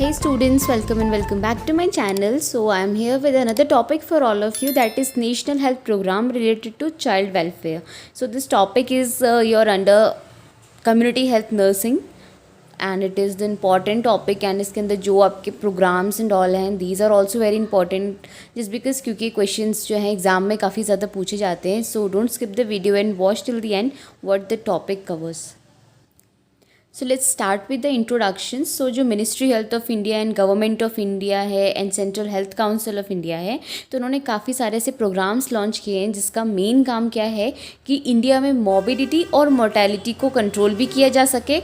Hey students, welcome and welcome back to my channel. So I am here with another topic for all of you, that is National Health Program related to child welfare. So this topic is your under community health nursing and it is the important topic, and इसके अंदर जो आपके programs and all हैं these are also very important just because क्योंकि questions जो हैं exam में काफ़ी ज़्यादा पूछे जाते हैं. So don't skip the video and watch till the end what the topic covers. So let's start with the introduction. So जो ministry health of India and government of India है and central health council of India है, तो उन्होंने काफ़ी सारे ऐसे programmes launch किए हैं जिसका मेन काम क्या है कि इंडिया में मॉर्बिडिटी और मोर्टेलिटी को कंट्रोल भी किया जा सके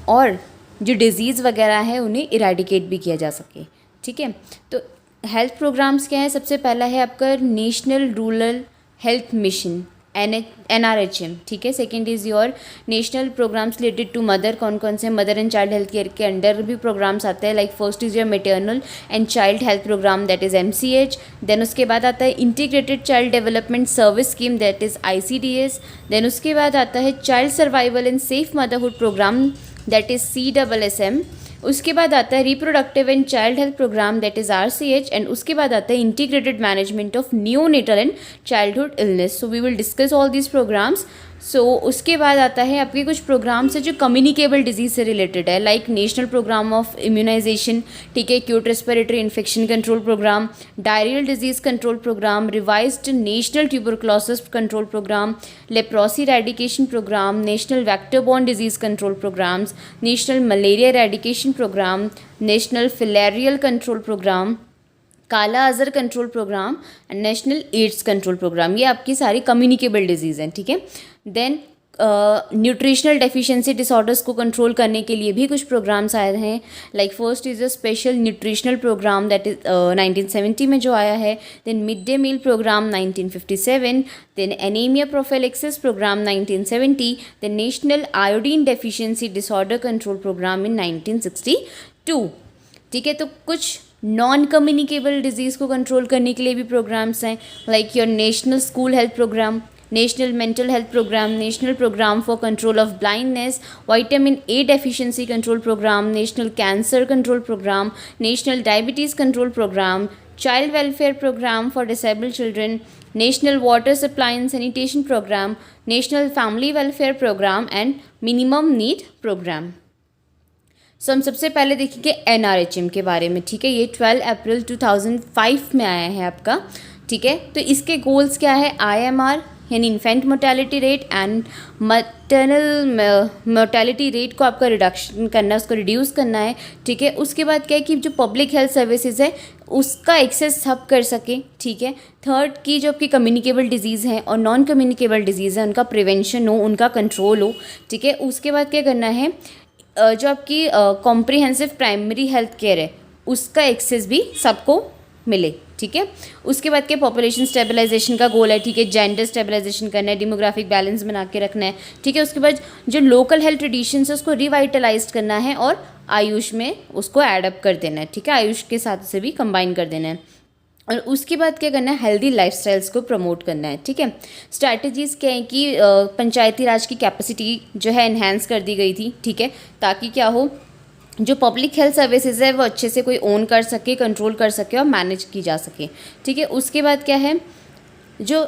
और जो डिजीज़ वगैरह है उन्हें इरेडिकेट भी किया जा सके. ठीक है, तो हेल्थ प्रोग्राम्स क्या है? सबसे पहला है आपका national rural health mission NRHM. ठीक है, second is your national programmes related to mother. कौन कौन से mother and child health care के अंडर भी प्रोग्राम्स आते हैं. Like first is your maternal and child health programme, that is MCH. Then उसके बाद आता है integrated child development service scheme, that is ICDS. Then उसके बाद आता है child survival and safe motherhood programme, that is CSSM. उसके बाद आता है reproductive and child health programme, that is RCH. And उसके बाद आता है integrated management of neonatal and childhood illness. So we will discuss all these programs. सो उसके बाद आता है आपके कुछ प्रोग्राम्स है जो कम्युनिकेबल डिजीज़ से रिलेटेड है, like national programme of immunization. ठीक है, acute respiratory infection control programme, diarrheal disease control program, revised national tuberculosis control program, leprosy रेडिकेशन programme, national vector borne diseases control programmes, national malaria eradication programme, national filarial control programme, kala azar control programme and national AIDS control programme. ये आपकी सारी communicable diseases हैं. ठीक है, then nutritional deficiency disorders को control करने के लिए भी कुछ प्रोग्राम्स आए हैं. Like first is a special nutritional programme, that is 1970 में जो आया है. Then mid day meal programme 1957. Then anaemia prophylaxis programme 1970. Then national iodine deficiency disorder control program in 1962. ठीक है, तो कुछ नॉन कम्युनिकेबल डिजीज़ को कंट्रोल करने के लिए भी प्रोग्राम्स हैं, like your national school health program, national mental health program, national programme for control of blindness, vitamin A deficiency control program, national cancer control program, national diabetes control program, child welfare programme for disabled children, national water supply and sanitation program, national family welfare programme and minimum need program. So हम सबसे पहले देखेंगे NRHM के बारे में. ठीक है, ये 12 अप्रैल 2005 में आया है आपका. ठीक है, तो इसके गोल्स क्या है? IMR यानी infant mortality rate and maternal mortality rate को आपका रिडक्शन करना है, उसको रिड्यूस करना है. ठीक है, उसके बाद क्या है कि जो पब्लिक हेल्थ सर्विसेज है उसका एक्सेस सब कर सके. ठीक है, थर्ड की जो आपकी कम्युनिकेबल डिजीज़ हैं और नॉन कम्युनिकेबल डिजीज़ है उनका प्रिवेंशन हो, उनका कंट्रोल हो. ठीक है, उसके बाद क्या करना है, जो आपकी कॉम्प्रिहेंसिव प्राइमरी हेल्थ केयर है उसका एक्सेस भी सबको मिले. ठीक है, उसके बाद के पॉपुलेशन स्टेबलाइजेशन का गोल है. ठीक है, जेंडर स्टेबलाइजेशन करना है, डेमोग्राफिक बैलेंस बना के रखना है. ठीक है, उसके बाद जो लोकल हेल्थ ट्रेडिशंस है उसको रिवाइटलाइज करना है और आयुष में उसको एडअप कर देना है. ठीक है, आयुष के साथ से भी कंबाइन कर देना है. और उसके बाद क्या करना है, हेल्दी लाइफस्टाइल्स को प्रमोट करना है. ठीक है, स्ट्रैटेजीज़ क्या है कि पंचायती राज की कैपेसिटी जो है इन्हेंस कर दी गई थी. ठीक है, ताकि क्या हो, जो पब्लिक हेल्थ सर्विसेज है वो अच्छे से कोई ओन कर सके, कंट्रोल कर सके और मैनेज की जा सके. ठीक है, उसके बाद क्या है, जो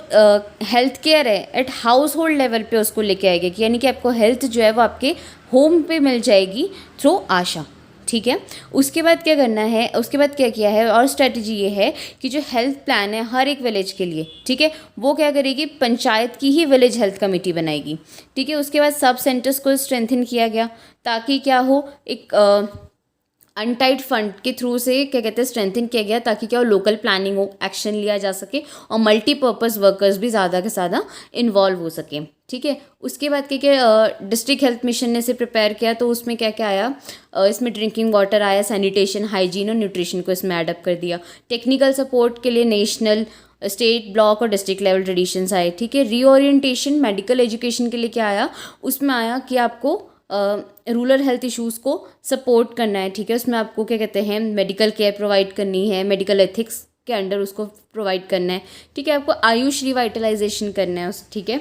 हेल्थ केयर है एट हाउस होल्ड लेवल पे उसको लेके आएगी, यानी कि आपको हेल्थ जो है वो आपके होम पे मिल जाएगी थ्रू आशा. ठीक है, उसके बाद क्या करना है, उसके बाद क्या किया है और स्ट्रेटजी ये है कि जो हेल्थ प्लान है हर एक विलेज के लिए, ठीक है, वो क्या करेगी, पंचायत की ही विलेज हेल्थ कमेटी बनाएगी. ठीक है, उसके बाद सब सेंटर्स को स्ट्रेंथन किया गया ताकि क्या हो, एक अनटाइड फंड के थ्रू से क्या कहते हैं स्ट्रेंथन किया गया ताकि क्या हो, लोकल प्लानिंग हो, एक्शन लिया जा सके और मल्टीपर्पज़ वर्कर्स भी ज़्यादा से ज़्यादा इन्वॉल्व हो सके. ठीक है, उसके बाद क्या क्या डिस्ट्रिक्ट हेल्थ मिशन ने से प्रिपेयर किया, तो उसमें क्या क्या आया, इसमें ड्रिंकिंग वाटर आया, सैनिटेशन, हाइजीन और न्यूट्रिशन को इसमें एडअप कर दिया. टेक्निकल सपोर्ट के लिए नेशनल, स्टेट, ब्लॉक और डिस्ट्रिक्ट लेवल ट्रेडिशंस आए. ठीक है, रीओरिएंटेशन मेडिकल एजुकेशन के लिए क्या आया, उसमें आया कि आपको रूरल हेल्थ इश्यूज़ को सपोर्ट करना है. ठीक है, उसमें आपको क्या कहते हैं मेडिकल केयर प्रोवाइड करनी है, मेडिकल एथिक्स के अंडर उसको प्रोवाइड करना है. ठीक है, आपको आयुष रिवाइटलाइजेशन करना है. ठीक है,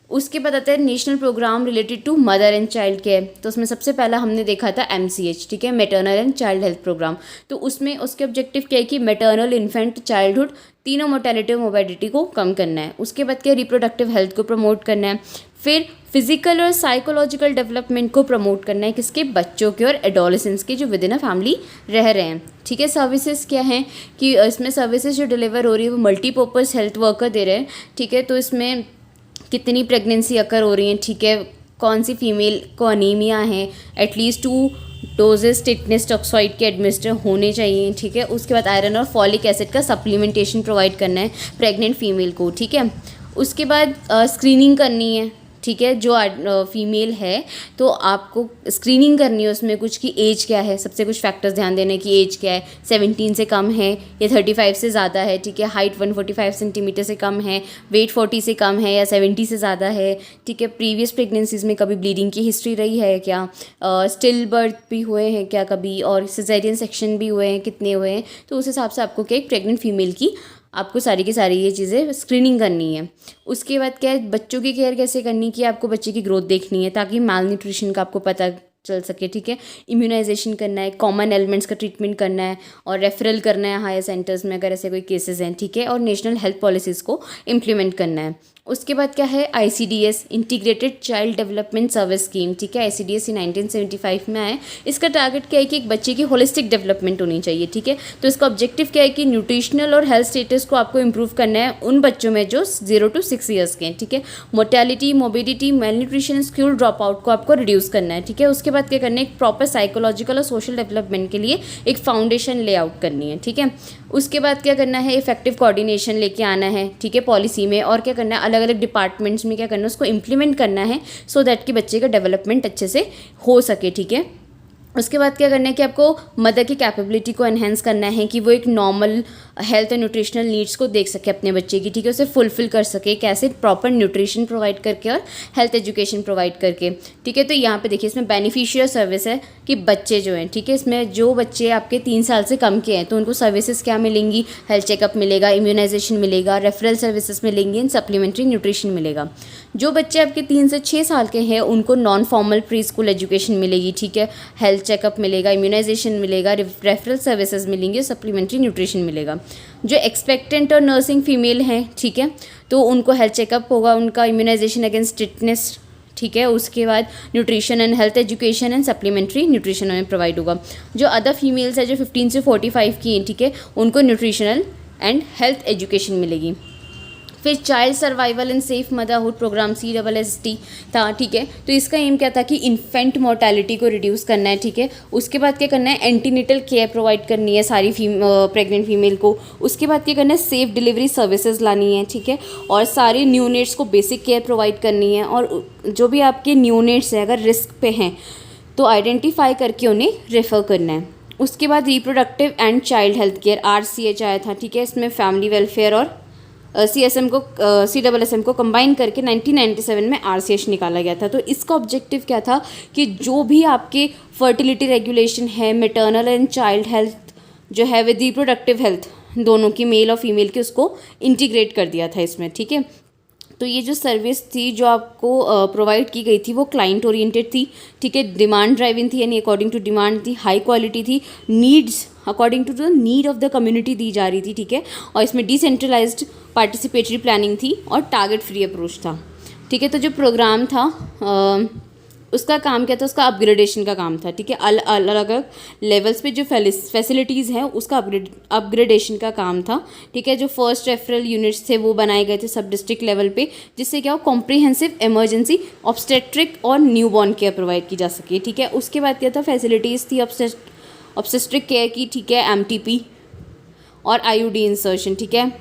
उसके बाद आता है national programme related to mother and child care. तो उसमें सबसे पहला हमने देखा था MCH, ठीक है, maternal and child health programme. तो उसमें उसके ऑब्जेक्टिव क्या है कि मैटरनल, इन्फेंट, चाइल्डहुड तीनों मोर्टेलिटी और मोर्बिडिटी को कम करना है। उसके बाद क्या, रिप्रोडक्टिव हेल्थ को प्रमोट करना है। फिर फिजिकल और साइकोलॉजिकल डेवलपमेंट को प्रमोट करना है, किसके, बच्चों के और एडोलेसेंट्स के जो विद इन अ फैमिली रह रहे हैं, ठीक है। सर्विसेज क्या हैं कि इसमें सर्विसेज जो डिलीवर हो रही है वो मल्टीपर्पज़ हेल्थ वर्कर दे रहे हैं, ठीक है। तो इसमें कितनी प्रेगनेंसी अकर हो रही हैं, ठीक है, कौन सी फीमेल को अनीमिया है, एटलीस्ट 2 डोजेस टिटनेस टॉक्सॉइड के एडमिनिस्टर होने चाहिए, ठीक है। उसके बाद आयरन और फॉलिक एसिड का सप्लीमेंटेशन प्रोवाइड करना है प्रेग्नेंट फीमेल को, ठीक है। उसके बाद स्क्रीनिंग करनी है, ठीक है, जो फीमेल है तो आपको स्क्रीनिंग करनी है उसमें कुछ की एज क्या है, सबसे कुछ फैक्टर्स ध्यान देने की, एज क्या है, 17 से कम है या 35 से ज़्यादा है, ठीक है, हाइट 145 सेंटीमीटर से कम है, वेट 40 से कम है या 70 से ज़्यादा है, ठीक है। प्रीवियस प्रेगनेंसीज में कभी ब्लीडिंग की हिस्ट्री रही है क्या, स्टिल बर्थ भी हुए हैं क्या कभी, और सिजेरियन सेक्शन भी हुए हैं, कितने हुए हैं। तो उस हिसाब से आपको क्या, एक प्रेग्नेंट फीमेल की आपको सारी की सारी ये चीज़ें स्क्रीनिंग करनी है। उसके बाद क्या है, बच्चों की केयर कैसे करनी कि आपको बच्चे की ग्रोथ देखनी है ताकि माल न्यूट्रिशन का आपको पता चल सके, ठीक है। इम्यूनाइजेशन करना है, कॉमन एलिमेंट्स का ट्रीटमेंट करना है और रेफरल करना है हायर सेंटर्स में अगर ऐसे कोई केसेस हैं, ठीक है। और नेशनल हेल्थ पॉलिसीज़ को इम्प्लीमेंट करना है। उसके बाद क्या है, ICDS, integrated child development service scheme, ठीक है। ICDS 1975 में आए। इसका टारगेट क्या है कि एक बच्चे की होलिस्टिक डेवलपमेंट होनी चाहिए, ठीक है। तो इसका ऑब्जेक्टिव क्या है कि न्यूट्रिशनल और हेल्थ स्टेटस को आपको इंप्रूव करना है उन बच्चों में जो 0 to 6 ईयर्स के हैं, ठीक है। Mortality, morbidity, malnutrition, school drop out को आपको रिड्यूस करना है, ठीक है। उसके बाद क्या करना है, एक प्रॉपर साइकोलॉजिकल और सोशल डेवलपमेंट के लिए एक फाउंडेशन लेआउट करनी है, ठीक है। उसके बाद क्या करना है, इफेक्टिव कोऑर्डिनेशन लेके आना है, ठीक है, पॉलिसी में। और क्या करना है, अलग अलग डिपार्टमेंट्स में क्या करना है, उसको इम्प्लीमेंट करना है सो दैट कि बच्चे का डेवलपमेंट अच्छे से हो सके, ठीक है। उसके बाद क्या करना है कि आपको मदर की कैपेबिलिटी को एनहेंस करना है कि वो एक नॉर्मल हेल्थ और न्यूट्रिशनल नीड्स को देख सके अपने बच्चे की, ठीक है, उसे फुलफिल कर सके, कैसे, प्रॉपर न्यूट्रिशन प्रोवाइड करके और हेल्थ एजुकेशन प्रोवाइड करके, ठीक है। तो यहाँ पे देखिए इसमें बेनिफिशियल सर्विस है कि बच्चे जो हैं, ठीक है, इसमें जो बच्चे आपके 3 साल से कम के हैं तो उनको सर्विसेज क्या मिलेंगी, हेल्थ चेकअप मिलेगा, इम्यूनाइजेशन मिलेगा, रेफरल सर्विसेज मिलेंगी एंड सप्लीमेंट्री न्यूट्रिशन मिलेगा। जो बच्चे आपके 3 से 6 साल के हैं उनको non formal pre school education मिलेगी, ठीक है, हेल्थ चेकअप मिलेगा, इम्यूनाइजेशन मिलेगा, रेफरल सर्विसेज मिलेंगी, सप्लीमेंट्री न्यूट्रिशन मिलेगा। जो एक्सपेक्टेंट और नर्सिंग फीमेल हैं, ठीक है, तो उनको हेल्थ चेकअप होगा, उनका इम्यूनाइजेशन अगेंस्ट टिटनेस, ठीक है। उसके बाद nutrition and health education and supplementary nutrition हमें प्रोवाइड होगा। जो अदर फीमेल्स है जो 15 से 45 की हैं, ठीक है, उनको न्यूट्रिशनल एंड हेल्थ एजुकेशन मिलेगी। फिर child survival and safe motherhood programme CSST था, ठीक है। तो इसका एम क्या था कि इन्फेंट मोर्टेलिटी को रिड्यूस करना है, ठीक है। उसके बाद क्या करना है, एंटीनेटल केयर प्रोवाइड करनी है सारी प्रेग्नेंट फीमेल को। उसके बाद क्या करना है, सेफ डिलीवरी सर्विसेज लानी है, ठीक है, और सारे न्यूनेट्स को बेसिक केयर प्रोवाइड करनी है। और जो भी आपके न्यूनेट्स हैं अगर रिस्क पे हैं तो आइडेंटिफाई करके उन्हें रेफ़र करना है। उसके बाद reproductive and child health care RCH आया था, ठीक है। इसमें फैमिली वेलफेयर और CSM को कंबाइन करके 1997 में RCH निकाला गया था। तो इसका ऑब्जेक्टिव क्या था कि जो भी आपके फर्टिलिटी रेगुलेशन है, मैटरनल एंड चाइल्ड हेल्थ जो है विद रिप्रोडक्टिव हेल्थ दोनों की, मेल और फीमेल की, उसको इंटीग्रेट कर दिया था इसमें, ठीक है। तो ये जो सर्विस थी जो आपको प्रोवाइड की गई थी वो क्लाइंट ओरिएंटेड थी, ठीक है, डिमांड ड्राइविंग थी, यानी अकॉर्डिंग टू डिमांड थी, हाई क्वालिटी थी, needs according to the need of the community दी जा रही थी, ठीक है। और इसमें डिसेंट्रलाइज्ड पार्टिसिपेटरी प्लानिंग थी और टारगेट फ्री अप्रोच था, ठीक है। तो जो प्रोग्राम था उसका काम क्या था, उसका अपग्रेडेशन का काम था, ठीक है। अलग अलग लेवल्स पे जो फैसिलिटीज़ हैं उसका अपग्रेडेशन का काम था, ठीक है। जो फर्स्ट रेफरल यूनिट्स थे वो बनाए गए थे सब डिस्ट्रिक्ट लेवल पे, जिससे क्या हो, कॉम्प्रिहेंसिव इमरजेंसी ऑब्स्टेट्रिक और न्यूबॉर्न केयर प्रोवाइड की जा सके, ठीक है। उसके बाद क्या था, फैसिलिटीज़ थी ऑब्स्टेट्रिक केयर की, ठीक है, MTP और IUD इंसर्शन, ठीक है,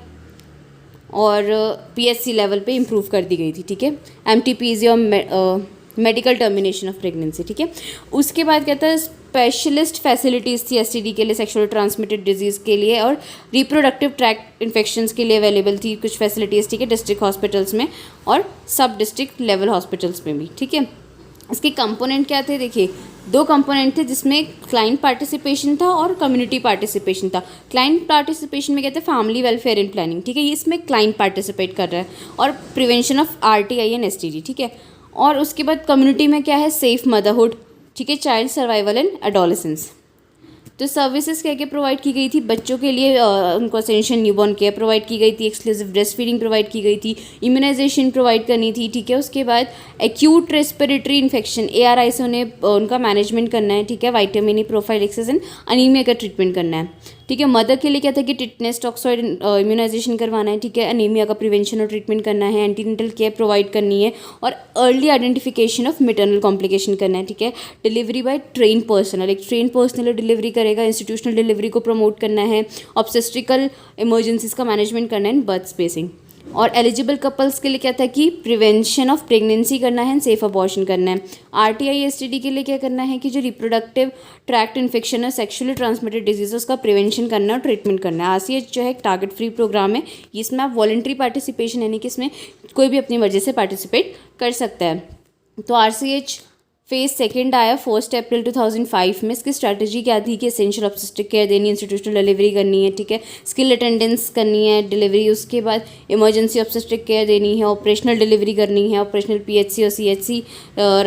और PSC लेवल पे इम्प्रूव कर दी गई थी, ठीक है। MTP is your medical termination of pregnancy, ठीक है। उसके बाद क्या था, स्पेशलिस्ट फैसिलिटीज़ थी STD के लिए, सेक्सुअल ट्रांसमिटेड डिजीज़ के लिए और रिप्रोडक्टिव ट्रैक्ट इन्फेक्शंस के लिए अवेलेबल थी कुछ फैसिलिटीज़, ठीक है, डिस्ट्रिक्ट हॉस्पिटल्स में और सब डिस्ट्रिक्ट लेवल हॉस्पिटल्स में भी, ठीक है। इसके कंपोनेंट क्या थे, देखिए, दो कंपोनेंट थे जिसमें क्लाइंट पार्टिसिपेशन था और कम्युनिटी पार्टिसिपेशन था। क्लाइंट पार्टिसिपेशन में कहते हैं फैमिली वेलफेयर इन प्लानिंग, ठीक है, ये इसमें क्लाइंट पार्टिसिपेट कर रहा है, और prevention of RTI and STD, ठीक है। और उसके बाद कम्युनिटी में क्या है, सेफ मदरहुड, ठीक है, चाइल्ड सर्वाइवल एंड एडोलेसेंस। तो सर्विसेज क्या क्या प्रोवाइड की गई थी बच्चों के लिए, उनको असेंशियल न्यूबॉर्न केयर प्रोवाइड की गई थी, एक्सक्लूसिव ब्रेस्ट फीडिंग प्रोवाइड की गई थी, इम्यूनाइजेशन प्रोवाइड करनी थी, ठीक है। उसके बाद एक्यूट रेस्पिरेटरी इन्फेक्शन ARI से उन्हें उनका मैनेजमेंट करना है, ठीक है, vitamin E prophylaxis and anaemia का ट्रीटमेंट करना है, ठीक है। मदर के लिए क्या था कि टिटनेस टॉक्सॉइड इम्यूनाइजेशन करवाना है, ठीक है, अनीमिया का प्रिवेंशन और ट्रीटमेंट करना है, एंटीनेटल केयर प्रोवाइड करनी है, और early identification of maternal complication करना है, ठीक है। डिलीवरी बाय ट्रेन पर्सनल, एक ट्रेन पर्सनल डिलीवरी करेगा, इंस्टीट्यूशनल डिलीवरी को प्रमोट करना है, ऑब्स्टेट्रिकल इमरजेंसीज का मैनेजमेंट करना है, बर्थ स्पेसिंग। और एलिजिबल कपल्स के लिए क्या था कि प्रिवेंशन ऑफ प्रेगनेंसी करना है, सेफ अबॉर्शन करना है। RTI STD के लिए क्या करना है कि जो रिप्रोडक्टिव ट्रैक्ट इन्फेक्शन है, सेक्शुअली ट्रांसमिटेड डिजीज, उसका प्रिवेंशन करना है और ट्रीटमेंट करना है। RCH जो है एक टारगेट फ्री प्रोग्राम है, इसमें आप वॉलंटरी पार्टिसिपेशन यानी कि इसमें कोई भी अपनी मर्जी से पार्टिसिपेट कर सकता है। तो RCH फेज सेकंड आया 1 अप्रैल 2005 में। इसकी स्ट्रैटेजी क्या थी कि एसेंशियल ऑब्स्टेट्रिक केयर देनी, इंस्टीट्यूशनल डिलीवरी करनी है, ठीक है, स्किल अटेंडेंस करनी है, डिलीवरी, उसके बाद इमरजेंसी ऑब्स्टेट्रिक केयर देनी है, ऑपरेशनल डिलीवरी करनी है, ऑपरेशनल PHC और CHC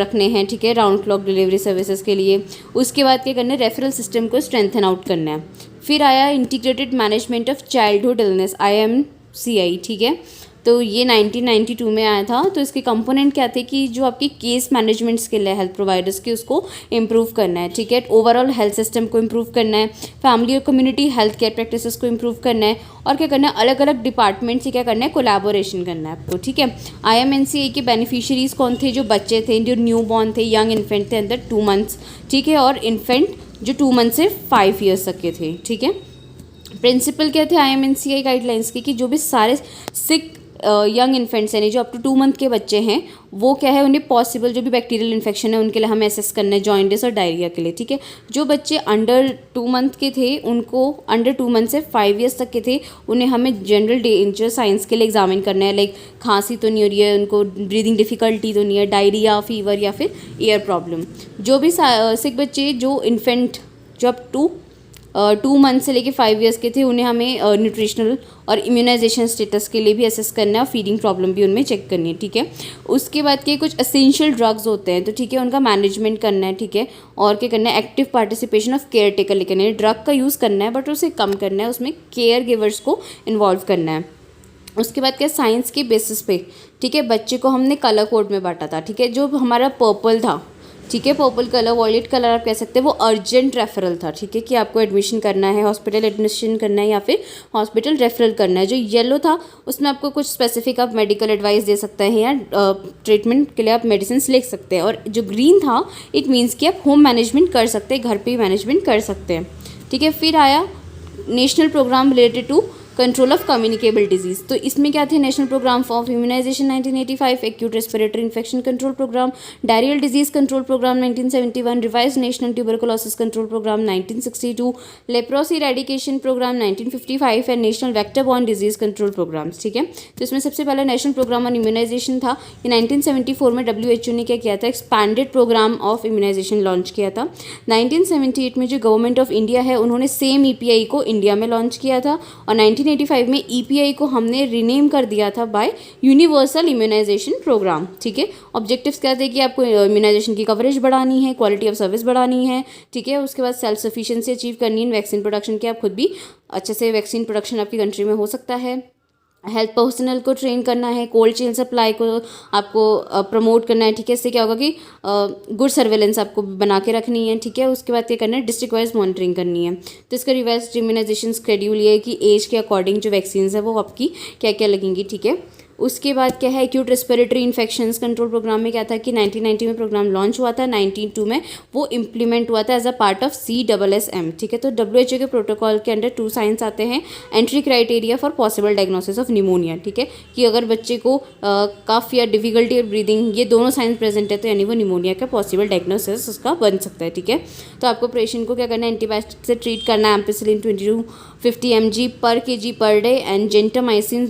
रखने हैं, ठीक है, राउंड क्लॉक डिलीवरी सर्विसेज के लिए। उसके बाद क्या करना है, रेफरल सिस्टम को स्ट्रेंथन आउट करना है। फिर आया integrated management of childhood illness IMCI, ठीक है, तो ये 1992 में आया था। तो इसके कंपोनेंट क्या थे कि जो आपकी केस मैनेजमेंट स्किल है हेल्थ प्रोवाइडर्स की, उसको इम्प्रूव करना है, ठीक है, ओवरऑल हेल्थ सिस्टम को इम्प्रूव करना है, फैमिली और कम्युनिटी हेल्थ केयर प्रैक्टिसेस को इम्प्रूव करना है, और क्या करना है, अलग अलग डिपार्टमेंट से क्या करना है, कोलैबोरेशन करना है आपको, ठीक है। IMNCI के बेनिफिशियरीज कौन थे, जो बच्चे थे, जो न्यू बॉर्न थे, यंग इन्फेंट थे अंदर 2 मंथ्स, ठीक है, और इन्फेंट जो 2 मंथ से 5 ईयर्स तक के थे, ठीक है। प्रिंसिपल क्या थे IMNCI गाइडलाइंस के कि जो भी सारे सिक यंग इन्फेंट्स यानी जो अप टू 2 मंथ के बच्चे हैं, वो क्या है, उन्हें पॉसिबल जो भी बैक्टीरियल इन्फेक्शन है उनके लिए हमें असेस करना है, जॉइंडिस और डायरिया के लिए, ठीक है। जो बच्चे अंडर 2 मंथ के थे, उनको अंडर 2 मंथ से 5 ईयर्स तक के थे, उन्हें हमें जनरल डेंजर साइंस के लिए एग्जामिन करना है, लाइक खांसी तो नहीं हो रही है, उनको ब्रीदिंग डिफिकल्टी तो नहीं है, डायरिया, फीवर या फिर एयर प्रॉब्लम। जो भी सिक बच्चे जो इन्फेंट जो अप टू 2 मंथ से लेके 5 ईयर्स के थे, उन्हें हमें न्यूट्रिशनल और इम्यूनाइजेशन स्टेटस के लिए भी असेस करना है, और फीडिंग प्रॉब्लम भी उनमें चेक करनी है, ठीक है। उसके बाद के कुछ एसेंशियल ड्रग्स होते हैं, तो ठीक है, उनका मैनेजमेंट करना है, ठीक है। और क्या करना है, active participation of care taker लेकर है, ड्रग का यूज़ करना है बट उसे कम करना है, उसमें केयर गिवर्स को इन्वॉल्व करना है। उसके बाद क्या, साइंस के बेसिस पे, ठीक है, बच्चे को हमने कलर कोड में बांटा था, ठीक है। जो हमारा पर्पल था, ठीक है, पर्पल कलर, वॉयलेट कलर आप कह सकते हैं, वो अर्जेंट रेफरल था, ठीक है, कि आपको एडमिशन करना है, हॉस्पिटल एडमिशन करना है या फिर हॉस्पिटल रेफरल करना है। जो येलो था उसमें आपको कुछ स्पेसिफिक आप मेडिकल एडवाइस दे सकते हैं या ट्रीटमेंट के लिए आप मेडिसिन लिख सकते हैं। और जो ग्रीन था इट मीन्स कि आप होम मैनेजमेंट कर सकते हैं, घर पर ही मैनेजमेंट कर सकते हैं, ठीक है। फिर आया national programme related to control of communicable disease. तो इसमें क्या थे, national programme of immunisation 1985, acute respiratory infection control programme, diarrhoeal disease control programme 1971, revise national tuberculosis control programme 1962, leprosy eradication programme 1955 and national vector borne disease control programmes, ठीक है। तो इसमें सबसे पहला नेशनल प्रोग्राम ऑन इम्यूनाइजेशन था। ये 1974 में WHO ने क्या किया था, expanded programme of immunisation launch किया था। 1978 में जो गवर्नमेंट ऑफ इंडिया है उन्होंने सेम EPI को इंडिया में लॉन्च किया था, और 1985 में EPI को हमने रीनेम कर दिया था बाय यूनिवर्सल इम्यूनाइजेशन प्रोग्राम, ठीक है। ऑब्जेक्टिव्स क्या थे कि आपको इम्यूनाइजेशन की कवरेज बढ़ानी है, क्वालिटी ऑफ सर्विस बढ़ानी है, ठीक है। उसके बाद सेल्फ सफिशिएंसी अचीव करनी है, वैक्सीन प्रोडक्शन के आप खुद भी अच्छे से वैक्सीन प्रोडक्शन आपकी कंट्री में हो सकता है। हेल्थ पर्सनल को ट्रेन करना है, कोल्ड चेन सप्लाई को आपको प्रमोट करना है, ठीक है। इससे क्या होगा कि गुड सर्वेलेंस आपको बना के रखनी है, ठीक है। उसके बाद क्या करना है, डिस्ट्रिक्ट वाइज मॉनिटरिंग करनी है। तो इसका रिवाइज इम्यूनाइजेशन शेड्यूल ये है कि एज के अकॉर्डिंग जो वैक्सीन है वो आपकी क्या क्या लगेंगी, ठीक है। उसके बाद क्या है, acute respiratory infections control programme में क्या था कि 1990 में प्रोग्राम लॉन्च हुआ था, 1992 में वो इम्प्लीमेंट हुआ था as a part of CSSM, ठीक है। तो WHO के प्रोटोकॉल के अंडर 2 साइंस आते हैं, entry criteria for possible diagnosis of pneumonia, ठीक है, कि अगर बच्चे को कफ या डिफिकल्टी और ब्रीदिंग ये दोनों साइंस प्रेजेंट है तो यानी वो निमोनिया का पॉसिबल डायग्नोसिस उसका बन सकता है, ठीक है। तो आपको पेशेंट को क्या करना है, एंटीबायोटिक से ट्रीट करना है, एम्पिसिलिन 2250 mg पर kg per day and gentamicin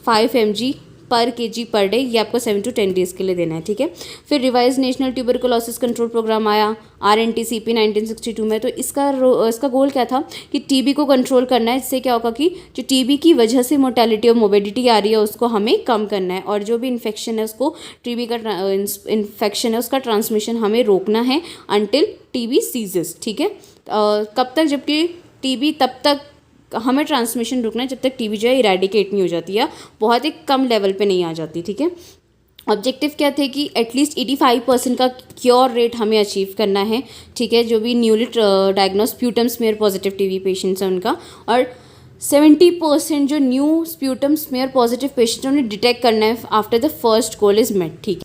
5 mg पर केजी पर डे, ये आपको 7 to 10 डेज़ के लिए देना है, ठीक है। फिर revise national tuberculosis control programme आया RNTCP 1962 में। तो इसका गोल क्या था कि टीबी को कंट्रोल करना है। इससे क्या होगा कि जो टीबी की वजह से मोर्टेलिटी और मोर्बिडिटी आ रही है उसको हमें कम करना है, और जो भी इन्फेक्शन है उसको, टीबी का इन्फेक्शन है उसका ट्रांसमिशन हमें रोकना है अंटिल टीबी सीजेस, ठीक है। कब तक, जबकि टीबी तब तक हमें ट्रांसमिशन रुकना है जब तक टीबी जो है इरेडिकेट नहीं हो जाती है, बहुत ही कम लेवल पे नहीं आ जाती, ठीक है। ऑब्जेक्टिव क्या थे कि एटलीस्ट 85% का क्योर रेट हमें अचीव करना है, ठीक है, जो भी newly diagnose sputum smear positive TB patients हैं उनका, और 70% जो new sputum smear positive patient उन्हें डिटेक्ट करना है after the first goal is met, ठीक है।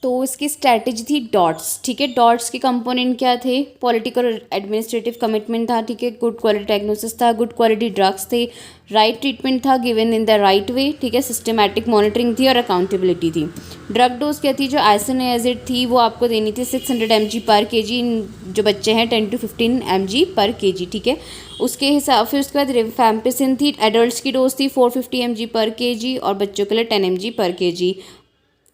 तो इसकी स्ट्रैटेजी थी डॉट्स, ठीक है। डॉट्स के कंपोनेंट क्या थे, पॉलिटिकल और एडमिनिस्ट्रेटिव कमिटमेंट था, ठीक है, गुड क्वालिटी डायग्नोसिस था, गुड क्वालिटी ड्रग्स थे, राइट ट्रीटमेंट था given in the right way, ठीक है, सिस्टमैटिक मॉनिटरिंग थी और अकाउंटेबिलिटी थी। ड्रग डोज क्या थी, जो आइसोनियाजिड थी वो आपको देनी थी 600 mg पर kg, जो बच्चे हैं 10 to 15 mg पर kg, ठीक है। उसके हिसाब, फिर उसके बाद रिफैम्पिसिन थी, एडल्ट्स की डोज थी 450 mg पर kg और बच्चों के लिए 10 mg पर kg।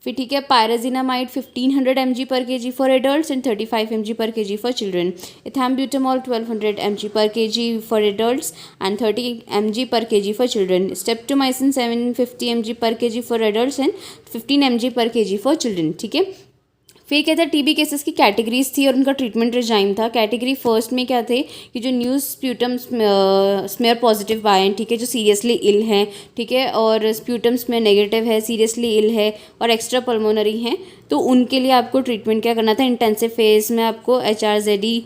फिर ठीक है, पायराजिनामाइड 1500 mg पर kg for adults and 35 mg पर kg फॉर चिल्ड्रन। इथैम्ब्यूटामॉल 1200 mg पर kg for adults and 30 mg पर kg for children. Streptomycin 750 mg पर kg for adults and 15 mg पर kg फॉर चिल्ड्रन, ठीक है। फिर क्या था, टीबी केसेस की कैटेगरीज थी और उनका ट्रीटमेंट रिजाइम था। कैटेगरी फर्स्ट में क्या थे कि जो न्यू स्प्यूटम स्मेयर पॉजिटिव आए हैं, ठीक है, जो सीरियसली इल हैं, ठीक है, और स्प्यूटम स्मेयर नेगेटिव है, सीरियसली इल है और एक्स्ट्रा पल्मोनरी हैं, तो उनके लिए आपको ट्रीटमेंट क्या करना था, इंटेंसिव फेज में आपको HRZD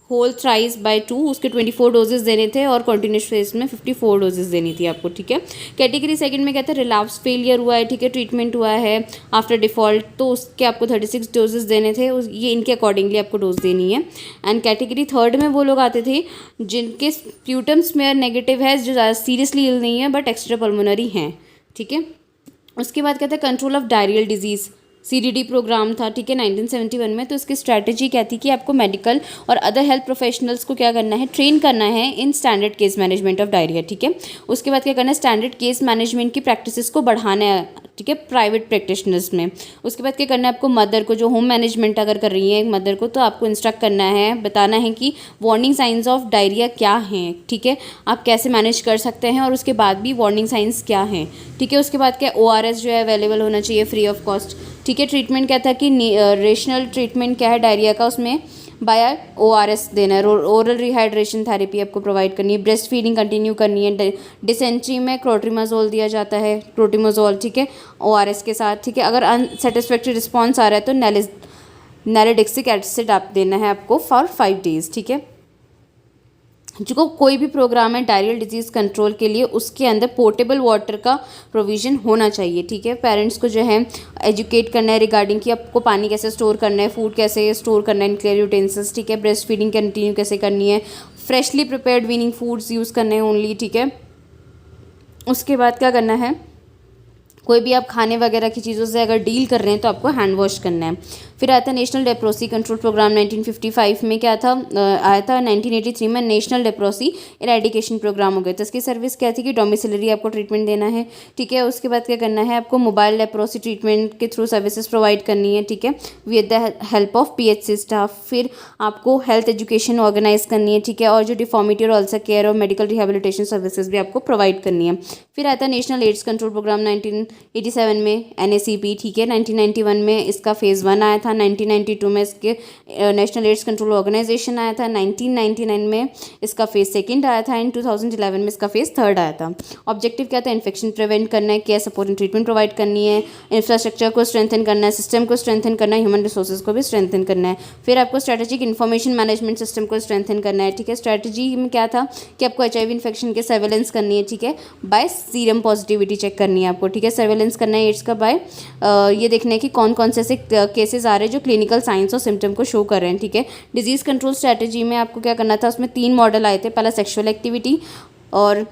होल थ्राइस बाय 2 उसके 24 डोजेस देने थे और कॉन्टिन्यूस फेज में 54 डोजेस देनी थी आपको, ठीक है। कैटेगरी सेकंड में क्या था, रिलैप्स फेलियर हुआ है, ठीक है, ट्रीटमेंट हुआ है आफ्टर डिफॉल्ट, तो उसके आपको 36 डोजेस देने थे, ये इनके अकॉर्डिंगली आपको डोज देनी है। एंड कैटेगरी थर्ड में वो लोग आते थे जिनके स्प्यूटम स्मेयर नेगेटिव है, जो ज़्यादा सीरियसली इल नहीं है बट एक्स्ट्रा पल्मोनरी हैं, ठीक है। उसके बाद क्या था, control of diarrhoeal disease CDD programme था, ठीक है, 1971 में। तो इसकी स्ट्रैटेजी क्या थी कि आपको मेडिकल और अदर हेल्थ प्रोफेशनल्स को क्या करना है, ट्रेन करना है in standard case management of diarrhoea, ठीक है। उसके बाद क्या करना है, स्टैंडर्ड केस मैनेजमेंट की प्रैक्टिसेस को बढ़ाना है, ठीक है, प्राइवेट प्रैक्टिशनर्स में। उसके बाद क्या करना है, आपको मदर को, जो होम मैनेजमेंट अगर कर रही है एक मदर को, तो आपको इंस्ट्रक्ट करना है, बताना है कि वार्निंग साइंस ऑफ डायरिया क्या हैं, ठीक है, आप कैसे मैनेज कर सकते हैं और उसके बाद भी वार्निंग साइंस क्या हैं, ठीक है। उसके बाद क्या, ORS जो है अवेलेबल होना चाहिए फ्री ऑफ कॉस्ट, ठीक है। ट्रीटमेंट क्या था कि रेशनल ट्रीटमेंट क्या है डायरिया का, उसमें बाय ORS देना है, ओरल रिहाइड्रेशन थेरेपी आपको प्रोवाइड करनी है, ब्रेस्ट फीडिंग कंटिन्यू करनी है, डिसेंट्री में क्लोट्रिमाजोल दिया जाता है, क्लोट्रिमाजोल, ठीक है, ORS के साथ, ठीक है। अगर अनसेटिस्फैक्ट्री रिस्पॉन्स आ रहा है तो नैलिडिक्सिक एसिड आप देना है आपको फॉर 5 days, ठीक है। जो कोई भी प्रोग्राम है डायरियल डिजीज़ कंट्रोल के लिए, उसके अंदर पोर्टेबल वाटर का प्रोविज़न होना चाहिए, ठीक है। पेरेंट्स को जो है एजुकेट करना है रिगार्डिंग कि आपको पानी कैसे स्टोर करना है, फूड कैसे स्टोर करना है इन क्लियर यूटेंसिल्स, ठीक है, ब्रेस्ट फीडिंग कंटिन्यू कैसे करनी है, freshly prepared weaning foods use करने हैं ओनली, ठीक है। उसके बाद क्या करना है, कोई भी आप खाने वगैरह की चीज़ों से अगर डील कर रहे हैं तो आपको हैंड वॉश करना है। फिर आता है नेशनल लेप्रोसी कंट्रोल प्रोग्राम 1955 में, क्या था, आया था 1983 में नेशनल लेप्रोसी इरेडिकेशन प्रोग्राम हो गया। तो इसकी सर्विस क्या थी कि डोमिसिलरी आपको ट्रीटमेंट देना है, ठीक है। उसके बाद क्या करना है, आपको मोबाइल लेप्रोसी ट्रीटमेंट के थ्रू सर्विसेज प्रोवाइड करनी है, ठीक है, with the help of PHC staff. फिर आपको हेल्थ एजुकेशन ऑर्गेनाइज करनी है, ठीक है, और जो डिफॉर्मिटी और अल्सर केयर और मेडिकल रिहेबिलिटेशन सर्विसेज भी आपको प्रोवाइड करनी है। फिर आता है नेशनल एड्स कंट्रोल प्रोग्राम 1987 में, NACP, ठीक है। 1991 में इसका फेज़ 1 आया था, 1992 में इसके नेशनल एड्स कंट्रोल ऑर्गेनाइजेशन आया था, 1999 में इसका फेज़ 2 आया था, एंड 2011 में इसका फेज़ 3 आया था। ऑब्जेक्टिव क्या था, इन्फेक्शन प्रिवेंट करना है, care support and treatment provide करनी है, इंफ्रास्ट्रक्चर को स्ट्रेंथन करना है, सिस्टम को स्ट्रेंथन करना है, ह्यूमन रिसोर्सेज को भी स्ट्रेंथन करना है। फिर आपको स्ट्रेटेजिक इन्फॉर्मेशन मैनेजमेंट सिस्टम को स्ट्रेंथन करना है, ठीक है। स्ट्रेटजी में क्या था कि आपको HIV इन्फेक्शन के सर्वेलेंस करनी है, ठीक है, बाय सीरम पॉजिटिविटी चेक करनी है आपको, ठीक है, सर्वेलेंस करना है एड्स का बाय ये देखना है कि कौन कौन से ऐसे केसेस आ रहे हैं जो क्लिनिकल साइंस और सिम्टम को शो कर रहे हैं, ठीक है। डिजीज़ कंट्रोल स्ट्रेटजी में आपको क्या करना था, उसमें 3 मॉडल आए थे। पहला सेक्सुअल एक्टिविटी और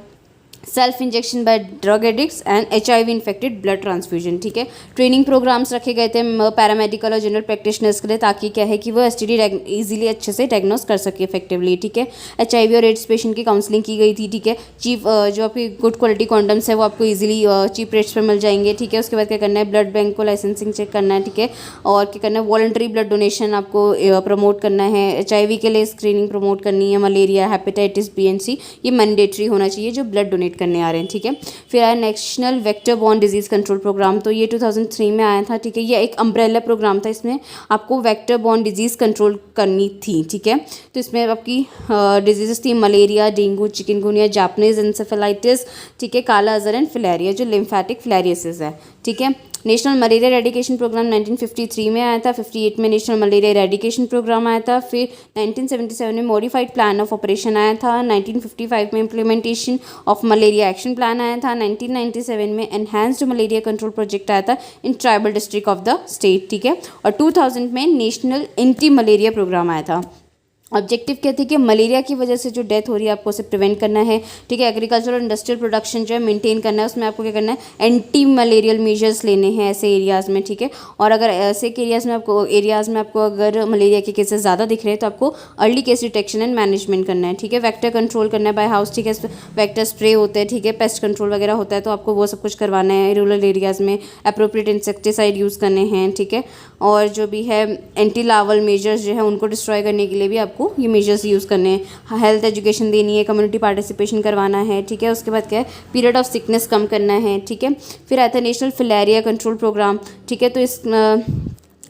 self injection by drug addicts and HIV infected blood transfusion, ठीक है। ट्रेनिंग प्रोग्राम्स रखे गए थे पैरामेडिकल और जनरल प्रैक्टिशनर्स के लिए, ताकि क्या है कि वो STD ईजिली अच्छे से डायग्नोस कर सके इफेक्टिवली, ठीक है। HIV और एड्स पेशेंट की काउंसलिंग की गई थी, ठीक है। चीप जो आपकी गुड क्वालिटी कॉन्डम्स है वो आपको ईजिली चीप रेट्स पर मिल जाएंगे, ठीक है। उसके बाद क्या करना है, ब्लड बैंक को लाइसेंसिंग चेक करना है, ठीक है। और क्या करना है, वॉलंटरी ब्लड डोनेशन आपको प्रमोट करना है। HIV के लिए स्क्रीनिंग प्रमोट करनी है। Malaria, hepatitis B and C ये मैंडेटरी होना चाहिए जो ब्लड डोनेट करने आ रहे हैं, ठीक है। फिर आया national vector borne disease control programme, तो ये 2003 में आया था, ठीक है। ये एक अम्ब्रेला प्रोग्राम था, इसमें आपको वेक्टर बॉर्न डिजीज कंट्रोल करनी थी, ठीक है। तो इसमें आपकी डिजीजेस थी malaria, dengue, chikungunya, Japanese encephalitis, ठीक है, काला अजहर एंड फिलेरिया जो लिम्फेटिक फिलेरियसिस है, ठीक है। नेशनल मलेरिया रेडिकेशन प्रोग्राम 1953 में आया था। 58 में नेशनल मलेरिया रेडिकेशन प्रोग्राम आया था। फिर 1977 में मॉडिफाइड प्लान ऑफ ऑपरेशन आया था। 1955 में implementation of malaria action plan आया था। 1997 में एनहांस्ड मलेरिया कंट्रोल प्रोजेक्ट आया था in tribal district of the state, ठीक है। और 2000 में नेशनल एंटी मलेरिया प्रोग्राम आया था। ऑब्जेक्टिव क्या थी कि मलेरिया की वजह से जो डेथ हो रही है आपको उसे प्रिवेंट करना है, ठीक है। एग्रीकल्चर और इंडस्ट्रियल प्रोडक्शन जो है मेंटेन करना है, उसमें आपको क्या करना है, एंटी मलेरियल मेजर्स लेने हैं ऐसे एरियाज़ में, ठीक है। और अगर ऐसे एरियाज़ में आपको अगर मलेरिया के केसेस ज़्यादा दिख रहे हैं तो आपको early case detection and management करना है, ठीक है। वेक्टर कंट्रोल करना है बाय हाउस, ठीक है। वेक्टर स्प्रे होते हैं, ठीक है। पेस्ट कंट्रोल वगैरह होता है तो आपको वो सब कुछ करवाना है। रूरल एरियाज़ में अप्रोप्रिएट इंसेक्टिसाइड यूज़ करने हैं, ठीक है। और जो भी है एंटी लार्वल मेजर्स जो है उनको डिस्ट्रॉय करने के लिए भी आपको ये मेजर्स यूज़ करने हैं। हेल्थ एजुकेशन देनी है, कम्युनिटी पार्टिसिपेशन करवाना है, ठीक है। उसके बाद क्या है, पीरियड ऑफ सिकनेस कम करना है, ठीक है। फिर आता है नेशनल फिलेरिया कंट्रोल प्रोग्राम, ठीक है। तो इस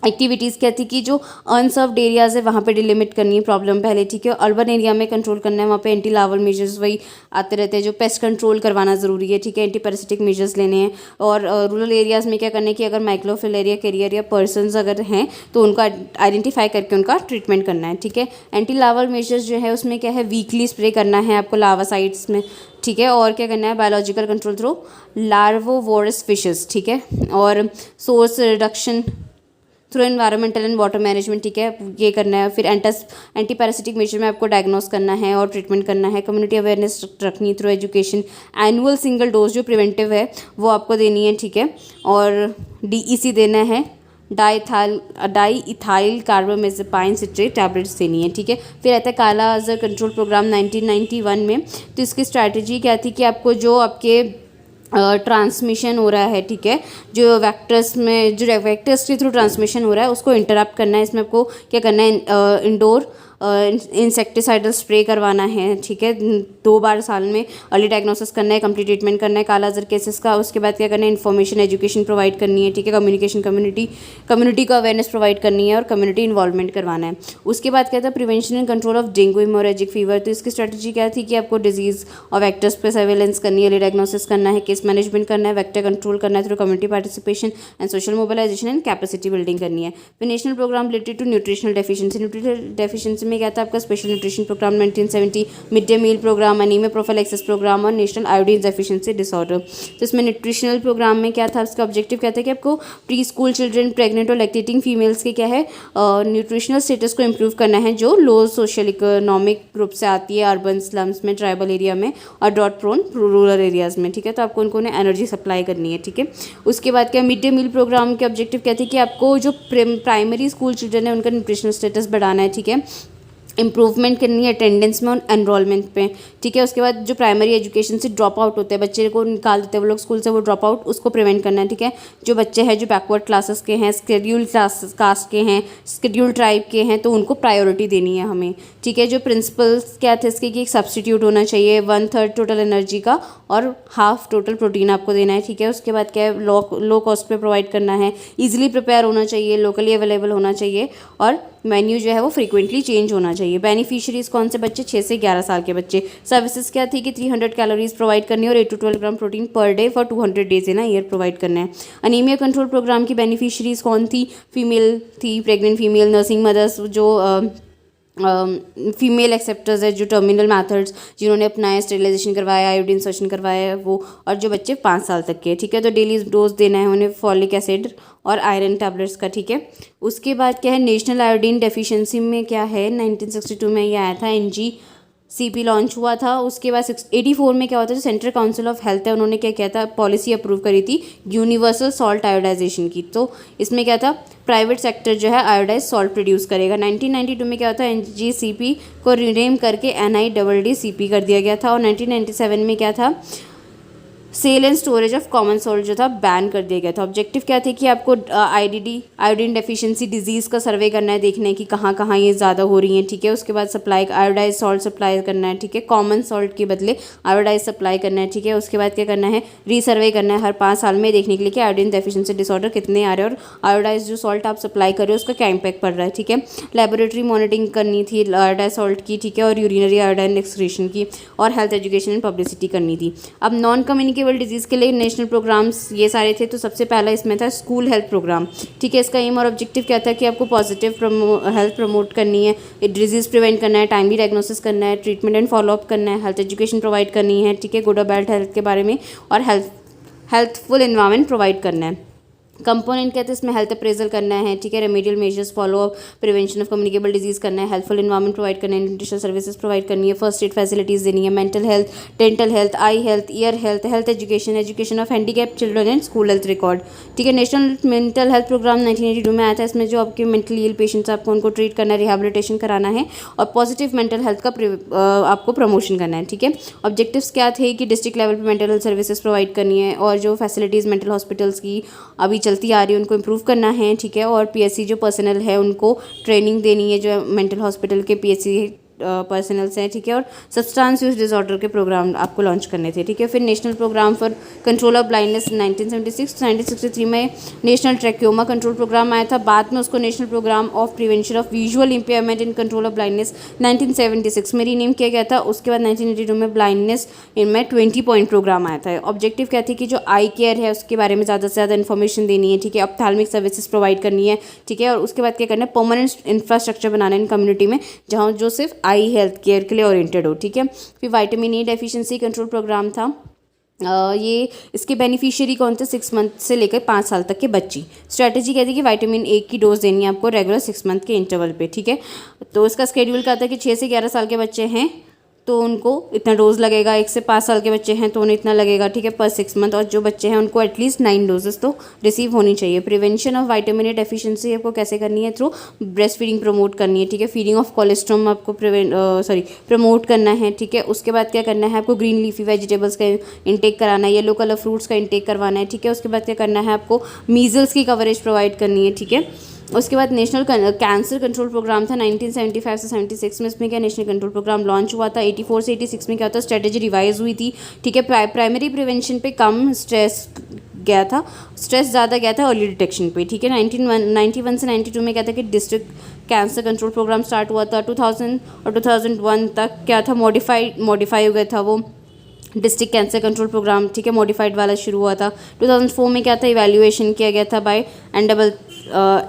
एक्टिविटीज़ क्या थी कि जो अनसर्व्ड एरियाज़ है वहाँ पे डिलिमिट करनी है प्रॉब्लम पहले, ठीक है। अर्बन एरिया में कंट्रोल करना है, वहाँ पे एंटी लार्वल मेजर्स वही आते रहते हैं। जो पेस्ट कंट्रोल करवाना ज़रूरी है, ठीक है। एंटी पैरासिटिक मेजर्स लेने हैं। और रूरल एरियाज़ में क्या करना है कि अगर माइक्रोफिलेरिया कैरियर या पर्सनस अगर हैं तो उनको आइडेंटिफाई करके उनका ट्रीटमेंट करना है, ठीक है। एंटी लार्वल मेजर्स जो है उसमें क्या है, वीकली स्प्रे करना है आपको लार्वासाइड्स में, ठीक है। और क्या करना है, बायोलॉजिकल कंट्रोल थ्रू लार्वोवोरस फिशेस, ठीक है। और source reduction through environmental and water management, ठीक है, ये करना है। फिर एंटी पैरासिटिक मेजर में आपको डायग्नोस करना है और ट्रीटमेंट करना है। कम्युनिटी अवेयरनेस रखनी through education. Annual single dose जो प्रिवेंटिव है वो आपको देनी है, ठीक है। और DEC देना है, डाईइथाइल कार्बामेज़ेपाइन सिट्रेट टैबलेट्स देनी है, ठीक है। फिर आता है काला अजहर कंट्रोल प्रोग्राम 1991 में। तो इसकी स्ट्रैटेजी क्या थी कि आपको जो आपके ट्रांसमिशन हो रहा है, ठीक है, जो वेक्टर्स के थ्रू ट्रांसमिशन हो रहा है उसको इंटरप्ट करना है। इसमें आपको क्या करना है, इंडोर इंसेक्टिसाइडल स्प्रे करवाना है, ठीक है। 2 बार साल में अर्ली डायग्नोसिस करना है, कंप्लीट ट्रीटमेंट करना है काला अजहर केसेस का। उसके बाद क्या करना है, इन्फॉर्मेशन एजुकेशन प्रोवाइड करनी है, ठीक है। कम्युनिटी को अवेयरनेस प्रोवाइड करनी है और कम्युनिटी इन्वॉल्वमेंट करवाना है। उसके बाद क्या था, prevention and control of dengue haemorrhagic fever. तो इसकी स्ट्रेटजी क्या थी कि आपको डिजीज़ और वेक्टर्स पे सर्वेलेंस करनी है, अर्ली डायग्नोसिस करना है, केस मैनेजमेंट करना है, वेक्टर कंट्रोल करना है through community participation and social mobilisation and capacity building करनी है। फिर national programme related to nutritional deficiency में क्या था आपका, special nutrition programme 1970, mid day meal programme, anaemia prophylaxis programme और नेशनल आयोडीन डेफिशिएंसी डिसऑर्डर। तो इसमें न्यूट्रिशनल प्रोग्राम में क्या था, इसका ऑब्जेक्टिव क्या था कि आपको प्री स्कूल चिल्ड्रन, प्रेग्नेंट और लैक्टेटिंग फीमेल्स के क्या है न्यूट्रिशनल स्टेटस को इम्प्रूव करना है जो लो सोशल इकोनॉमिक ग्रुप से आती है, अर्बन स्लम्स में, ट्राइबल एरिया में और ड्रॉट प्रोन रूरल एरियाज़ में, ठीक है। तो आपको उनको एनर्जी सप्लाई करनी है, ठीक है। उसके बाद क्या, मिड डे मील प्रोग्राम के ऑब्जेक्टिव क्या थे कि आपको जो प्राइमरी स्कूल चिल्ड्रन है उनका न्यूट्रिशनल स्टेटस बढ़ाना है, ठीक है। इंप्रूवमेंट करनी है अटेंडेंस में और एनरोलमेंट पे, ठीक है। उसके बाद जो प्राइमरी एजुकेशन से ड्रॉप आउट होते हैं, बच्चे को निकाल देते हैं वो लोग स्कूल से, वो ड्रॉप आउट उसको प्रिवेंट करना है, ठीक है। जो बच्चे हैं जो बैकवर्ड क्लासेस के हैं, स्केड्यूल कास्ट के हैं, स्केड्यूल ट्राइब के हैं, तो उनको प्रायोरिटी देनी है हमें, ठीक है। जो प्रिंसिपल्स क्या थे इसके कि एक सब्सटीट्यूट होना चाहिए 1/3 टोटल एनर्जी का और हाफ टोटल प्रोटीन आपको देना है, ठीक है। उसके बाद क्या है, लो कॉस्ट पे प्रोवाइड करना है, ईजिली प्रिपेयर होना चाहिए, लोकली अवेलेबल होना चाहिए और मेन्यू जो है वो फ्रीक्वेंटली चेंज होना चाहिए। बेनिफिशियरीज कौन से बच्चे, 6 से 11 साल के बच्चे। सर्विसेज क्या थी कि 300 कैलोरीज प्रोवाइड करनी है और 8 to 12 gram protein per day for 200 days in a year provide करना है। अनीमिया कंट्रोल प्रोग्राम की बेनिफिशियरीज कौन थी, फीमेल थी, प्रेग्नेंट फीमेल, नर्सिंग मदर्स, जो फीमेल एक्सेप्टर्स है, जो टर्मिनल मैथड्स जिन्होंने अपनाया, स्टेरिलाइजेशन करवाया, आयोडीन इंसर्शन करवाया वो, और जो बच्चे 5 साल तक के, ठीक है। तो डेली डोज देना है उन्हें फॉलिक एसिड और आयरन टैबलेट्स का, ठीक है। उसके बाद क्या है, नेशनल आयोडीन डेफिशिएंसी में क्या है, 1962 में ये आया था, NG CP लॉन्च हुआ था। उसके बाद 84 में क्या होता है, जो सेंट्रल काउंसिल ऑफ हेल्थ है उन्होंने क्या किया था, पॉलिसी अप्रूव करी थी यूनिवर्सल सॉल्ट आयोडाइजेशन की। तो इसमें क्या था, प्राइवेट सेक्टर जो है आयोडाइज सॉल्ट प्रोड्यूस करेगा। 1992 में क्या होता है, NGCP को रीनेम करके NIDDCP कर दिया गया था। और 1997 में क्या था, sale and storage of common salt जो था बैन कर दिया गया था। ऑब्जेक्टिव क्या थे कि आपको IDD आयोडीन डेफिशिएंसी डिजीज़ का सर्वे करना है, देखना है कि कहाँ कहाँ ये ज़्यादा हो रही हैं, ठीक है। उसके बाद सप्लाई आयोडाइज सॉल्ट सप्लाई करना है, ठीक है, कॉमन सॉल्ट के बदले आयोडाइज सप्लाई करना है, ठीक है। उसके बाद क्या करना है, रीसर्वे करना है हर 5 साल में, देखने के लिए कि आयोडीन डेफिशिएंसी डिसऑर्डर कितने आ रहे हैं और आयोडाइज जो सॉल्ट आप सप्लाई कर रहे हो उसका क्या इम्पैक्ट पड़ रहा है, ठीक है। लेबोरेटरी मॉनिटरिंग करनी थी आयोडाइज सॉल्ट की, ठीक है, और यूरिनरी आयोडाइन एक्सक्रीशन की, और हेल्थ एजुकेशन एंड पब्लिसिटी करनी थी। अब नॉन कम्युनिकेबल डिजीज़ के लिए नेशनल प्रोग्राम्स ये सारे थे। तो सबसे पहला इसमें था स्कूल हेल्थ प्रोग्राम, ठीक है। इसका एम और ऑब्जेक्टिव क्या था कि आपको पॉजिटिव हेल्थ प्रमोट करनी है, डिजीज़ प्रिवेंट करना है, टाइमली डायग्नोसिस करना है, ट्रीटमेंट एंड फॉलोअप करना है, हेल्थ एजुकेशन प्रोवाइड करनी है, ठीक है, गुड और बैड हेल्थ के बारे में, और हेल्थफुल एनवायरनमेंट प्रोवाइड करना है। कंपोनेंट कहते हैं इसमें हेल्थ अप्रेजल करना है, ठीक है, remedial measures follow up, prevention of communicable disease करना है, हेल्पफुल एनवायरनमेंट प्रोवाइड करना है, न्यूट्रिशनल सर्विसेज प्रोवाइड करनी है, फर्स्ट एड फैसिलिटीज़ देनी है, mental health, dental health, I health, year health, health education, education of handicap children and school health record, ठीक है। नेशनल मेंटल हेल्थ प्रोग्राम 1982 में आया था। इसमें जो आपके मेंटली इल पेशेंट्स आपको उनको ट्रीट करना है, रिहेबिलिटेशन कराना है, और पॉजिटिव मेंटल हेल्थ का आपको प्रमोशन करना है, ठीक है। ऑब्जेक्टिव्स क्या थे कि डिस्ट्रिक्ट लेवल पर मेंटल हेल्थ सर्विसेज प्रोवाइड करनी है, और जो फैसिलिटीज़ मेंटल हॉस्पिटल्स की अभी चलती आ रही है उनको इम्प्रूव करना है, ठीक है। और PSC जो पर्सनल है उनको ट्रेनिंग देनी है, जो मेंटल हॉस्पिटल के PSC पर्सनल्स हैं, ठीक है। और सब्सटेंस यूज डिसऑर्डर के प्रोग्राम आपको लॉन्च करने थे, ठीक है। फिर national programme for control of blindness 1976, 1963 में नेशनल ट्रैक्योमा कंट्रोल प्रोग्राम आया था। बाद में उसको national programme of prevention of visual impairment in control of blindness 1976 में रीनेम किया गया था। उसके बाद 1982 में ब्लाइंडनेस इनमें 20 पॉइंट प्रोग्राम आया था। ऑब्जेक्टिव क्या थी कि जो आई केयर है उसके बारे में ज़्यादा से ज़्यादा इन्फॉर्मेशन देनी है, ठीक है, ऑप्थेल्मिक सर्विसेज प्रोवाइड करनी है, ठीक है। और उसके बाद क्या करना है, परमानेंट इंफ्रास्ट्रक्चर बनाना है इन कम्युनिटी में जहाँ जो सिर्फ आई हेल्थ केयर के लिए ओरिएंटेड हो, ठीक है। फिर vitamin E deficiency control programme था। ये इसके बेनिफिशियरी कौन थे, 6 मंथ से लेकर 5 साल तक के बच्ची। स्ट्रैटेजी कहती है कि विटामिन A की डोज देनी है आपको रेगुलर 6 मंथ के इंटरवल पे, ठीक है। तो इसका स्केड्यूल क्या था कि 6 से 11 साल के बच्चे हैं तो उनको इतना डोज लगेगा, 1 से 5 साल के बच्चे हैं तो उन्हें इतना लगेगा, ठीक है, पर 6 मंथ। और जो बच्चे हैं उनको एटलीस्ट 9 डोजेस तो रिसीव होनी चाहिए। Prevention of vitamin A deficiency आपको कैसे करनी है, थ्रू ब्रेस्ट फीडिंग प्रमोट करनी है, ठीक है। फीडिंग ऑफ कोलेस्ट्रॉम आपको प्रमोट करना है, ठीक है। उसके बाद क्या करना है, आपको ग्रीन लीफी वेजिटेबल्स का इंटेक कराना है, येलो कलर फ्रूट्स का इंटेक करवाना है, ठीक है। उसके बाद क्या करना है, आपको मीजल्स की कवरेज प्रोवाइड करनी है, ठीक है। उसके बाद नेशनल कैंसर कंट्रोल प्रोग्राम था 1975 से 76 में। इसमें क्या नेशनल कंट्रोल प्रोग्राम लॉन्च हुआ था। 84 से 86 में क्या होता है, स्ट्रेटेजी रिवाइज हुई थी, ठीक है। प्राइमरी प्रिवेंशन पे कम स्ट्रेस गया था, स्ट्रेस ज़्यादा गया था अर्ली डिटेक्शन पे, ठीक है। 1991 से 92 में क्या था कि district cancer control programme start हुआ था। 2000 और 2001 तक क्या था, मॉडिफाई हो गया था वो डिस्ट्रिक्ट कैंसर कंट्रोल प्रोग्राम, ठीक है, मॉडिफाइड वाला शुरू हुआ था। 2004 में क्या था, इवैल्यूएशन किया गया था बाय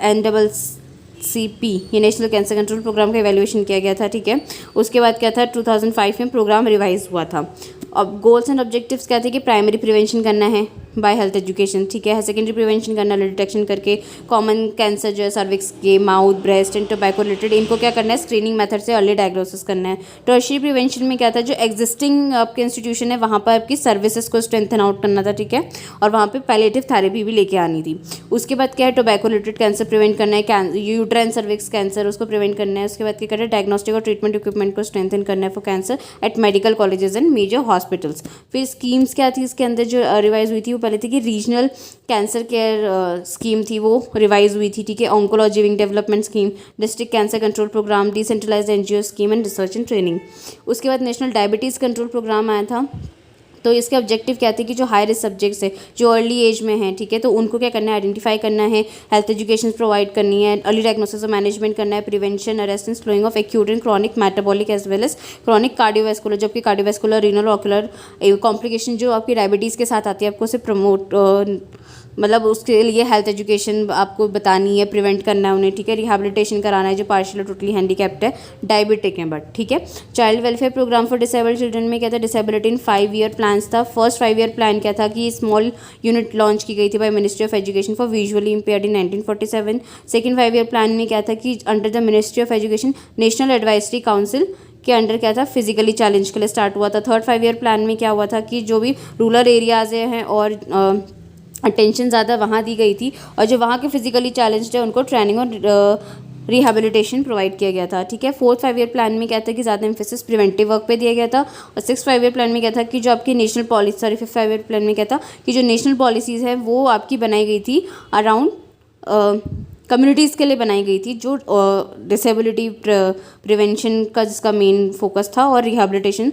NCCP, ये नेशनल कैंसर कंट्रोल प्रोग्राम का इवैल्यूएशन किया गया था, ठीक है। उसके बाद क्या था, 2005 में प्रोग्राम रिवाइज हुआ था। अब गोल्स एंड ऑब्जेक्टिव्स क्या थे कि प्राइमरी प्रिवेंशन करना है बाय हेल्थ एजुकेशन, ठीक है। सेकेंडरी प्रिवेंशन करना है डिटेक्शन करके कॉमन कैंसर जो है सर्विक्स के, mouth, breast and tobacco related, इनको क्या करना है, स्क्रीनिंग मेथड से अर्ली डायग्नोसिस करना है। टर्शियरी प्रिवेंशन में क्या था, जो एग्जिस्टिंग आपके इंस्टीट्यूशन है वहाँ पर आपकी सर्विसेज को स्ट्रेंथन आउट करना था, ठीक है। और वहाँ पर पैलिएटिव थेरेपी भी लेके आनी थी। उसके बाद क्या है, टोबैको रिलेटेड कैंसर प्रिवेंट करना है, यूट्राइन सर्विक्स कैंसर उसको प्रिवेंट करना है। उसके बाद क्या करना है, डायग्नोस्टिक और ट्रीटमेंट इक्विपमेंट को स्ट्रेंथन करना है for cancer at medical colleges and major hospitals. फिर स्कीम्स क्या थी इसके अंदर जो रिवाइज हुई थी, वो पहले थी कि रीजनल कैंसर केयर स्कीम थी, वो रिवाइज हुई थी, ठीक है। Oncology wing development scheme, district cancer control programme, decentralised NGO scheme and research and training. उसके बाद नेशनल डायबिटीज़ कंट्रोल प्रोग्राम आया था। तो इसके ऑब्जेक्टिव क्या थे कि जो हाई रिस्क सब्जेक्ट्स है, जो अर्ली एज में हैं, ठीक है, तो उनको क्या करना है, आइडेंटिफाई करना है, हेल्थ एजुकेशन प्रोवाइड करनी है, अर्ली डायग्नोसिस और मैनेजमेंट करना है, prevention, arrest and slowing of acute and chronic metabolic as well as chronic cardiovascular, जबकि कार्डियोवैस्कुलर, रीनल, ऑक्यूलर कॉम्प्लिकेशन जो आपकी डायबिटीज़ के साथ आती है, आपको उसे प्रमोट मतलब उसके लिए हेल्थ एजुकेशन आपको बतानी है, प्रिवेंट करना है उन्हें, ठीक है। रिहेबिलिटेशन कराना है जो पार्शियल टोटली हैंडीकैप्ड है, डायबिटिक है बट, ठीक है। Child welfare programme for disabled children में क्या था, डिसेबिलिटी इन 5 ईयर प्लान्स था। फर्स्ट 5 ईयर प्लान क्या था कि स्मॉल यूनिट लॉन्च की गई थी by ministry of education for visually impaired in 1947। Second 5 year plan में क्या था कि under the ministry of education national advisory council के अंडर क्या था, फिजिकली चैलेंज के लिए स्टार्ट हुआ था। थर्ड 5 ईयर प्लान में क्या हुआ था कि जो भी रूरल एरियाज़ हैं और अटेंशन ज़्यादा वहाँ दी गई थी, और जो वहाँ के फिजिकली चैलेंज्ड है उनको ट्रेनिंग और रिहेबिलिटेशन प्रोवाइड किया गया था। ठीक है, फोर्थ 5 ईयर प्लान में क्या था कि ज़्यादा एम्फेसिस प्रिवेंटिव वर्क पे दिया गया था। और सिक्स 5 ईयर प्लान में क्या था कि जो आपकी national policy, sorry fifth 5 year plan में क्या था कि जो नेशनल पॉलिसीज़ है वो आपकी बनाई गई थी अराउंड कम्युनिटीज़ के लिए बनाई गई थी, जो डिसेबिलिटी प्रिवेंशन का जिसका मेन फोकस था और रिहेबिलिटेशन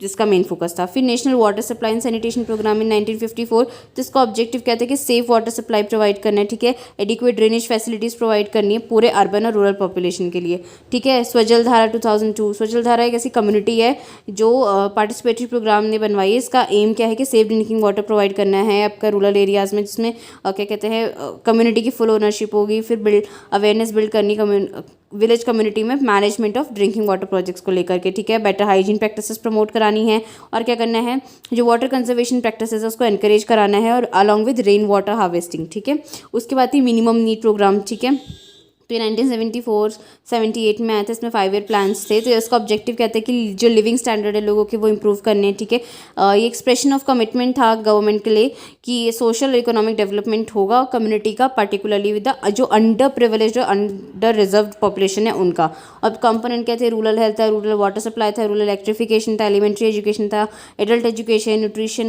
जिसका मेन फोकस था। फिर national water supply and sanitation program in 1954, तो इसका ऑब्जेक्टिव क्या था कि सेफ वाटर सप्लाई प्रोवाइड करना है। ठीक है, एडिक्वेट ड्रेनेज फैसिलिटीज़ प्रोवाइड करनी है पूरे अर्बन और रूरल पॉपुलेशन के लिए। ठीक है, स्वजल धारा 2002, स्वजल धारा एक ऐसी कम्युनिटी है जो पार्टिसिपेटरी प्रोग्राम ने बनवाई है। इसका एम क्या है कि सेफ ड्रिंकिंग वाटर प्रोवाइड करना है आपका रूरल एरियाज़ में, जिसमें क्या कहते हैं कम्युनिटी की फुल ओनरशिप होगी। फिर अवेयरनेस बिल्ड करनी विलेज कम्युनिटी में management of drinking water projects को लेकर के। ठीक है, बेटर हाइजीन प्रैक्टिसेस प्रमोट करानी है, और क्या करना है जो वाटर कंजर्वेशन प्रैक्टिसेस है उसको एनकरेज कराना है, और along with rain water harvesting. ठीक है, उसके बाद ही मिनिमम नीड प्रोग्राम। ठीक है, तो ये 1974-78 में आया था। इसमें 5 ईयर प्लान्स थे। तो इसका ऑब्जेक्टिव कहते हैं कि जो लिविंग स्टैंडर्ड है लोगों के वो इम्प्रूव करने हैं। ठीक है, ये एक्सप्रेशन ऑफ कमिटमेंट था गवर्नमेंट के लिए कि ये सोशल और इकोनॉमिक डेवलपमेंट होगा कम्युनिटी का, पर्टिकुलरली विद द जो अंडर प्रिविलेज और अंडर रिजर्व पॉपुलेशन है उनका। और कंपोनेंट क्या थे, रूरल हेल्थ था, रूरल वाटर सप्लाई था, रूरल इलेक्ट्रिफिकेशन था, एलिमेंट्री एजुकेशन था, adult education, nutrition,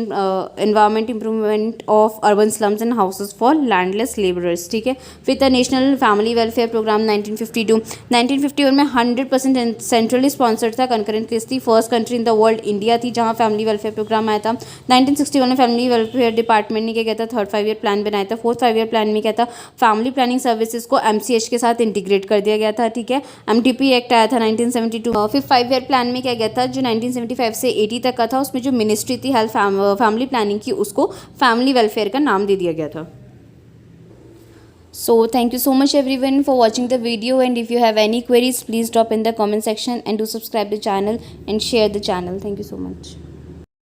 environment improvement of urban slums and houses for landless labourers. ठीक है, फिर था नेशनल फैमिली वेलफेयर प्रोग्राम 1952। 1951 में 100% सेंट्रली स्पॉन्सर्ड था, कंकरेंट केस थी। First country in the world India थी जहां फैमिली वेलफेयर प्रोग्राम आया था। 1961 में फैमिली वेलफेयर डिपार्टमेंट ने क्या किया था, थर्ड 5 ईयर प्लान बनाया था। फोर्थ 5 ईयर प्लान में क्या था, फैमिली प्लानिंग सर्विसेज को MCH के साथ इंटीग्रेट कर दिया गया था। ठीक है, MTP एक्ट आया था 1972। फिर 5 ईयर प्लान में क्या गया था, जो 1975 से 80 तक का था उसमें जो मिनिस्ट्री थी हेल्थ फैमिली प्लानिंग की, उसको फैमिली वेलफेयर का नाम दे दिया गया था। So thank you so much everyone for watching the video, and if you have any queries please drop in the comment section and do subscribe the channel and share the channel. Thank you so much.